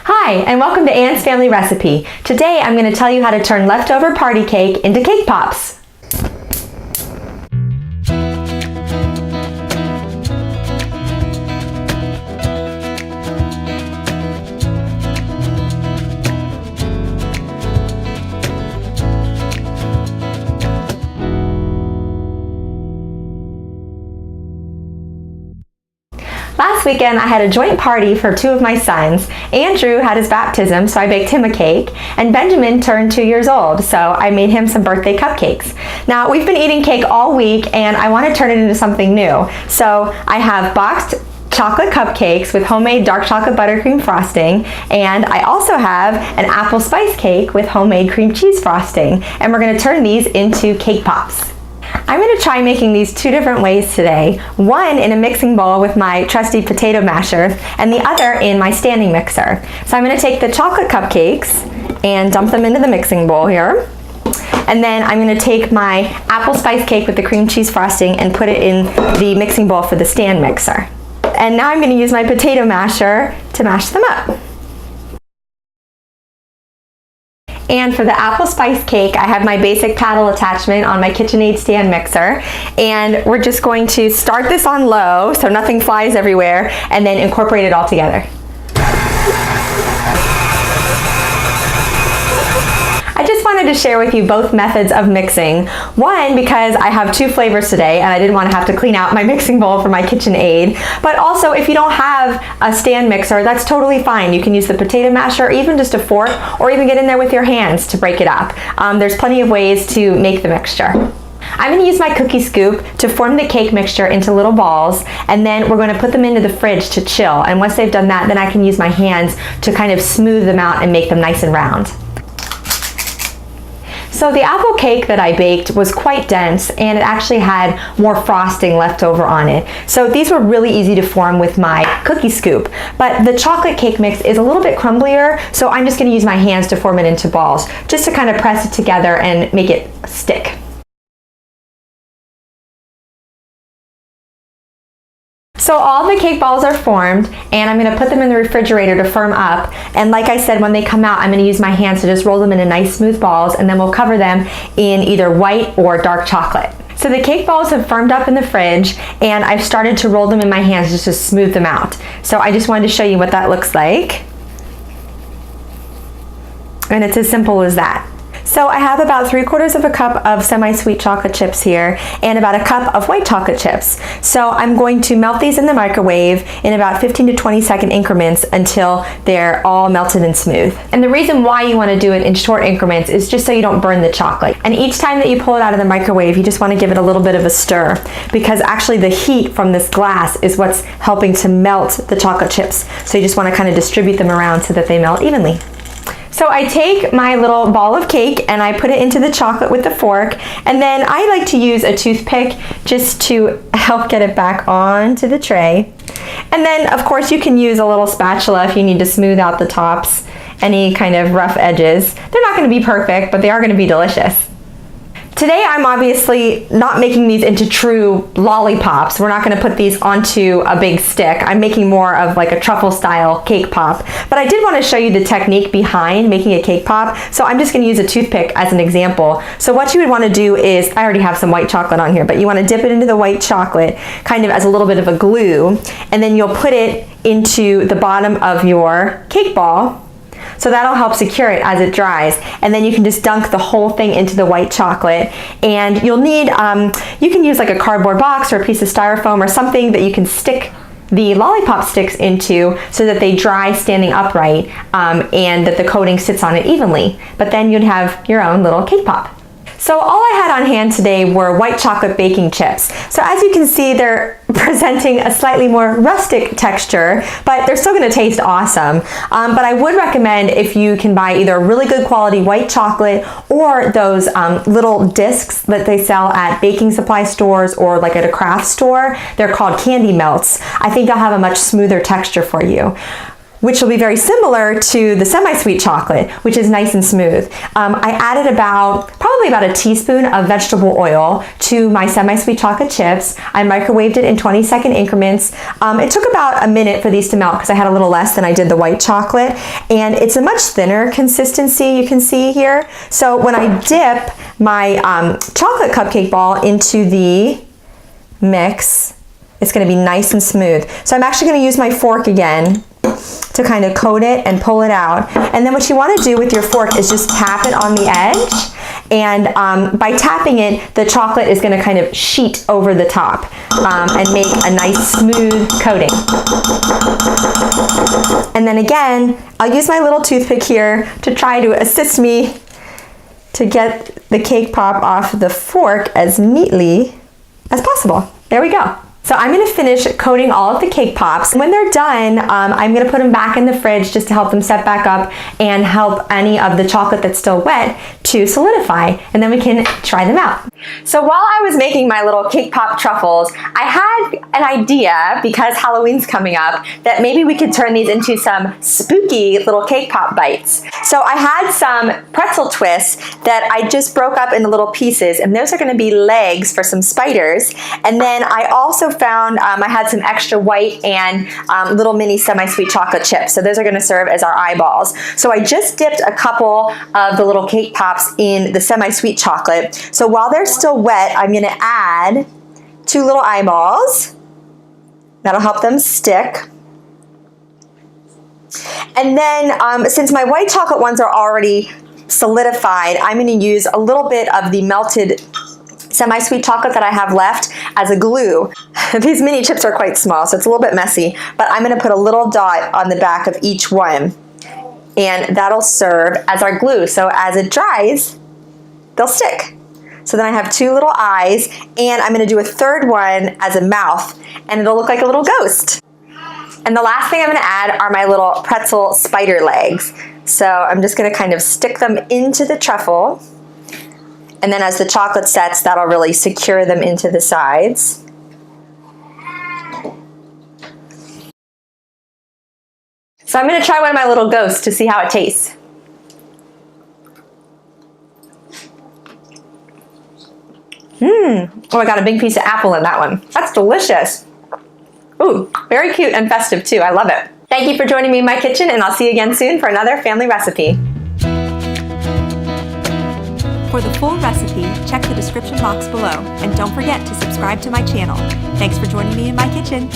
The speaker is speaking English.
Hi, and welcome to Anne's Family Recipe. Today I'm going to tell you how to turn leftover party cake into cake pops. Last weekend I had a joint party for two of my sons. Andrew had his baptism, so I baked him a cake, and Benjamin turned 2 years old, so I made him some birthday cupcakes. Now, we've been eating cake all week and I want to turn it into something new. So I have boxed chocolate cupcakes with homemade dark chocolate buttercream frosting, and I also have an apple spice cake with homemade cream cheese frosting, and we're going to turn these into cake pops. I'm going to try making these two different ways today, one in a mixing bowl with my trusty potato masher and the other in my standing mixer. So I'm going to take the chocolate cupcakes and dump them into the mixing bowl here. And then I'm going to take my apple spice cake with the cream cheese frosting and put it in the mixing bowl for the stand mixer. And now I'm going to use my potato masher to mash them up. And for the apple spice cake, I have my basic paddle attachment on my KitchenAid stand mixer. And we're just going to start this on low so nothing flies everywhere, and then incorporate it all together. I just wanted to share with you both methods of mixing. One, because I have two flavors today and I didn't want to have to clean out my mixing bowl for my KitchenAid. But also, if you don't have a stand mixer, that's totally fine. You can use the potato masher, or even just a fork, or even get in there with your hands to break it up. There's plenty of ways to make the mixture. I'm going to use my cookie scoop to form the cake mixture into little balls, and then we're going to put them into the fridge to chill. And once they've done that, then I can use my hands to kind of smooth them out and make them nice and round. So the apple cake that I baked was quite dense, and it actually had more frosting left over on it. So these were really easy to form with my cookie scoop. But the chocolate cake mix is a little bit crumblier, so I'm just going to use my hands to form it into balls, just to kind of press it together and make it stick. So all the cake balls are formed, and I'm going to put them in the refrigerator to firm up. And like I said, when they come out, I'm going to use my hands to just roll them into nice smooth balls, and then we'll cover them in either white or dark chocolate. So the cake balls have firmed up in the fridge, and I've started to roll them in my hands just to smooth them out. So I just wanted to show you what that looks like. And it's as simple as that. So I have about 3/4 of a cup of semi-sweet chocolate chips here, and about a cup of white chocolate chips. So I'm going to melt these in the microwave in about 15 to 20 second increments until they're all melted and smooth. And the reason why you want to do it in short increments is just so you don't burn the chocolate. And each time that you pull it out of the microwave, you just want to give it a little bit of a stir, because actually the heat from this glass is what's helping to melt the chocolate chips. So you just want to kind of distribute them around so that they melt evenly. So I take my little ball of cake and I put it into the chocolate with the fork, and then I like to use a toothpick just to help get it back onto the tray. And then of course you can use a little spatula if you need to smooth out the tops, any kind of rough edges. They're not going to be perfect, but they are going to be delicious. Today I'm obviously not making these into true lollipops. We're not going to put these onto a big stick. I'm making more of like a truffle style cake pop. But I did want to show you the technique behind making a cake pop, so I'm just going to use a toothpick as an example. So what you would want to do is, I already have some white chocolate on here, but you want to dip it into the white chocolate kind of as a little bit of a glue, and then you'll put it into the bottom of your cake ball. So that'll help secure it as it dries. And then you can just dunk the whole thing into the white chocolate. And you'll need, you can use like a cardboard box or a piece of styrofoam or something that you can stick the lollipop sticks into so that they dry standing upright, and that the coating sits on it evenly. But then you'd have your own little cake pop. So all I had on hand today were white chocolate baking chips. So as you can see, they're presenting a slightly more rustic texture, but they're still going to taste awesome. But I would recommend, if you can buy either really good quality white chocolate or those little discs that they sell at baking supply stores or like at a craft store, they're called candy melts. I think they'll have a much smoother texture for you. which will be very similar to the semi-sweet chocolate, which is nice and smooth. I added probably about a teaspoon of vegetable oil to my semi-sweet chocolate chips. I microwaved it in 20-second increments. It took about a minute for these to melt because I had a little less than I did the white chocolate, and it's a much thinner consistency, you can see here. So when I dip my chocolate cupcake ball into the mix, it's going to be nice and smooth. So I'm actually going to use my fork again to kind of coat it and pull it out. And then what you want to do with your fork is just tap it on the edge. And by tapping it, the chocolate is going to kind of sheet over the top and make a nice smooth coating. And then again, I'll use my little toothpick here to try to assist me to get the cake pop off the fork as neatly as possible. There we go. So I'm going to finish coating all of the cake pops. When they're done, I'm going to put them back in the fridge just to help them set back up and help any of the chocolate that's still wet to solidify, and then we can try them out. So while I was making my little cake pop truffles, I had an idea, because Halloween's coming up, that maybe we could turn these into some spooky little cake pop bites. So I had some pretzel twists that I just broke up into little pieces, and those are going to be legs for some spiders. And then I also found I had some extra white and little mini semi-sweet chocolate chips. So those are going to serve as our eyeballs. So I just dipped a couple of the little cake pops in the semi-sweet chocolate. So while they're still wet, I'm going to add 2 little eyeballs. That'll help them stick. And then since my white chocolate ones are already solidified, I'm going to use a little bit of the melted semi-sweet chocolate that I have left as a glue. These mini chips are quite small, so it's a little bit messy, but I'm going to put a little dot on the back of each one, and that'll serve as our glue. So as it dries, they'll stick. So then I have 2 little eyes, and I'm going to do a third one as a mouth, and it'll look like a little ghost. And the last thing I'm going to add are my little pretzel spider legs. So I'm just going to kind of stick them into the truffle. And then as the chocolate sets, that'll really secure them into the sides. So I'm going to try one of my little ghosts to see how it tastes. Oh, I got a big piece of apple in that one. That's delicious. Ooh, very cute and festive too. I love it. Thank you for joining me in my kitchen, and I'll see you again soon for another family recipe. For the full recipe, check the description box below, and don't forget to subscribe to my channel. Thanks for joining me in my kitchen.